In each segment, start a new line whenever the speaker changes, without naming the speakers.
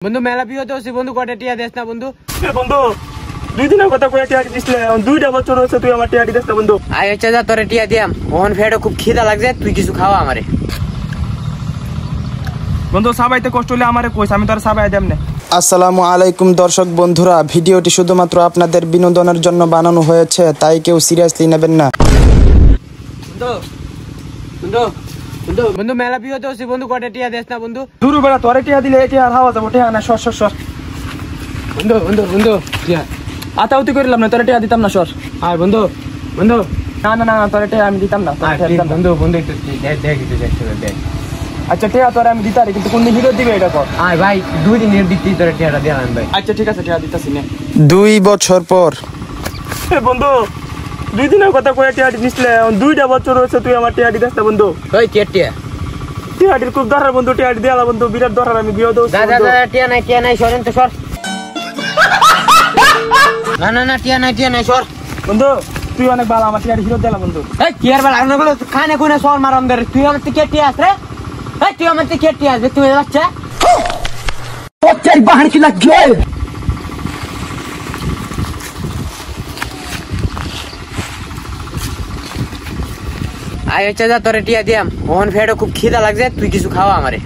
বন্ধু মেলা বিয়েতে হচ্ছে বন্ধু কয়টা টিয়া দেস না বন্ধু?
বন্ধু 2 দিনের কথা কয়ে টিয়া দিছিলে 2টা বছর হচ্ছে তুই আমার টিয়া দিস না বন্ধু।
আয় হচ্ছে যা তোরে টিয়া দিয়াম, ওহন ফেডে খুব খিদা লাগছে, তুই কিছু খাওয়া আমারে।
বন্ধু সাবাইতে কষ্ট হলে আমারে কইস, আমি তোর সাবাই দেম না।
আসসালামু আলাইকুম দর্শক বন্ধুরা, ভিডিওটি শুধুমাত্র আপনাদের বিনোদনের জন্য বানানো হয়েছে, তাই কেউ সিরিয়াসলি নেবেন না।
বন্ধু বন্ধু বন্ধু বন্ধু মেলা বিয়েতে হচ্ছে বন্ধু কয়টা টিয়া দেস না বন্ধু?
দুরু বেলা তোরে টিয়া দিলে টিয়া হাওয়া যাবো, টিয়া না সর সর সর।
বন্ধু বন্ধু বন্ধু টিয়া
আতাউতি করিলাম না, তোরে টিয়া দিতাম না, সর।
আয় বন্ধু বন্ধু
না না না তোরে টিয়া আমি দিতাম না, তোরে টিয়া দিতাম না।
বন্ধু বন্ধু একটু দেখ একটু দেখ।
আচ্ছা টিয়া তোরে আমি দিতারি, কিন্তু কোন দিন হিরো দিবে এটা কর।
আয় ভাই 2 দিনের দিতেই তোরে টিয়াটা দিলাম ভাই।
আচ্ছা ঠিক আছে টিয়া দিতাছি না।
2 বছর পর
বন্ধু 2 দিনের কথা কয়ে টিয়া দিছিলে 2টা বছর হচ্ছে তুই আমার টিয়া দিস না বন্ধু।
ওই কে টিয়া?
টিয়াটির খুব দরকার বন্ধু, টিয়াটি দেয়ালা বন্ধু, বিরাট দরকার। আমি বিয়ে দেবো
দাদা দাদা টিয়া নাই সরেন তো সর। না না না টিয়া নাই সর।
বন্ধু তুই অনেক ভালো, আমার টিয়াটি হিরো দেলা বন্ধু।
এই কি আর বালা না বলো, খানে কোনে সর মারাম ধরে। তুই আমার থেকে টিয়া আস রে? এই তুই আমার থেকে টিয়া আস, তুই বাচ্চা ও চাই বাহার কি লাগছে। আয় হচ্ছে যা তোরে টিয়া দিয়াম, ওহন ফেডে খুব খিদা লাগছে, তুই কিছু খাওয়া আমারে।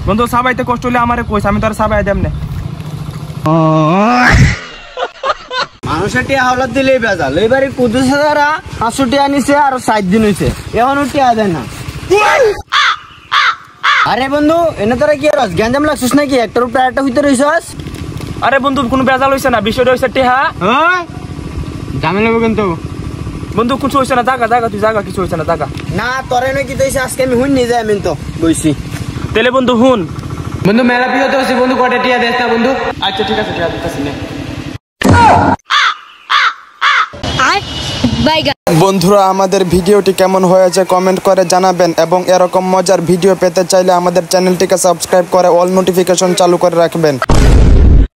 বন্ধু সাবাইতে কষ্ট হলে আমারে কইস, আমি তোর সাবাই দেম না।
মানুষের টিয়া হাওলাত দিলেই বেজাল। এবারে 25,500 টিয়া নিছে, আরো 7 দিন হয়েছে, এখনো টিয়া দেয় না। আরে বন্ধু এনে তোরা কি রস গ্যাঞ্জাম লাগছিস নাকি? একটার উপরে একটা হইতে রইছস।
আরে বন্ধু কোনো বেজাল হইছে না, বিষয়টা হইছে টিহা।
দামে লাগবে কিন্তু
বন্ধু কিছু হইছে না, জাগা জাগা তুই জাগা, কিছু হইছে না জাগা।
না তোরে নাকি তৈছে আজকে আমি হুন নিয়ে যাই, আমি তো বইছি।
তেলে বন্ধু হুন।
বন্ধু মেলা বিয়েতে হচ্ছে বন্ধু কয়টা টিয়া দেস না বন্ধু?
আচ্ছা ঠিক আছে টিয়া দিতাছি না।
বন্ধুরা আমাদের ভিডিওটি কেমন হয়েছে কমেন্ট করে জানাবেন, এবং এরকম মজার ভিডিও পেতে চাইলে আমাদের চ্যানেলটিকে সাবস্ক্রাইব করে অল নোটিফিকেশন চালু করে রাখবেন।